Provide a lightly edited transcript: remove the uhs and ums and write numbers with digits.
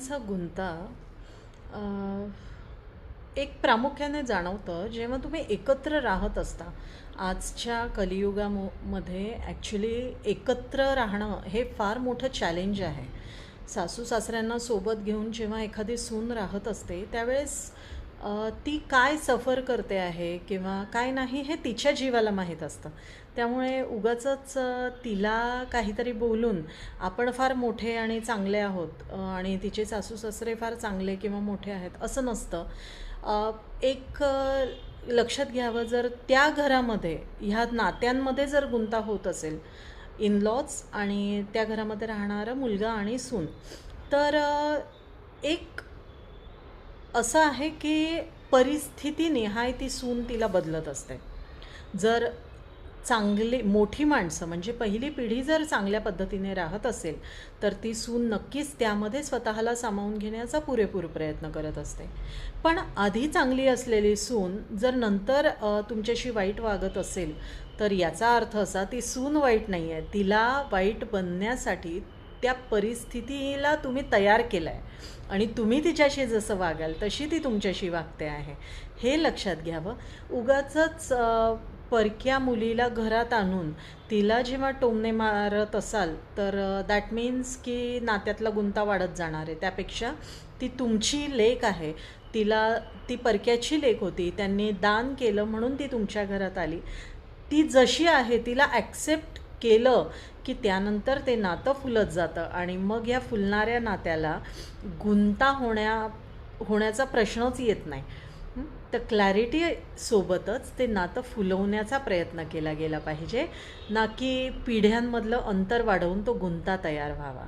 नात्यांचा गुंता अ, एक प्रामुख्याने जाणवतं जेव्हा तुम्ही एकत्र राहत असता. आजच्या मध्ये ॲक्च्युली एकत्र राहणं हे फार मोठं चॅलेंज आहे. सासू सासऱ्यांना सोबत घेऊन जेव्हा एखादी सून राहत असते त्यावेळेस ती काय सफर करते आहे किंवा काय नाही हे तिच्या जीवाला माहीत असतं. त्यामुळे उगाचच तिला काहीतरी बोलून आपण फार मोठे आणि चांगले आहोत आणि तिचे सासू सासरे फार चांगले किंवा मोठे आहेत असं नसतं. एक लक्षात घ्यावं, जर त्या घरामध्ये ह्या नात्यांमध्ये जर गुंता होत असेल, इन लॉज आणि त्या घरामध्ये राहणारा मुलगा आणि सून, तर एक असं आहे की परिस्थितीनिहाय ती सून तिला बदलत असते. जर चांगली मोठी माणसं म्हणजे पहिली पिढी जर चांगल्या पद्धतीने राहत असेल तर ती सून नक्कीच त्यामध्ये स्वतःला सामावून घेण्याचा पुरेपूर प्रयत्न करत असते. पण आधी चांगली असलेली सून जर नंतर तुमच्याशी वाईट वागत असेल तर याचा अर्थ असा, ती सून वाईट नाही आहे, तिला वाईट बनण्यासाठी त्या परिस्थितीला तुम्ही तयार केलं आहे आणि तुम्ही तिच्याशी जसं वागाल तशी ती तुमच्याशी वागते आहे, हे लक्षात घ्यावं. उगाचच परक्या मुलीला घरात आणून तिला जेव्हा टोमणे मारत असाल तर दॅट मीन्स की नात्यातला गुंता वाढत जाणार आहे. त्यापेक्षा ती तुमची लेक आहे, तिला ती परक्याची लेक होती, त्यांनी दान केलं म्हणून ती तुमच्या घरात आली. ती जशी आहे तिला ॲक्सेप्ट केलं की त्यानंतर ते नातं फुलत जातं आणि मग या फुलणाऱ्या नात्याला गुंता होण्याचा प्रश्नच येत नाही. तर क्लॅरिटी सोबतच ते नातं फुलवण्याचा प्रयत्न केला गेला पाहिजे, ना की पिढ्यांमधलं अंतर वाढवून तो गुंता तयार व्हावा.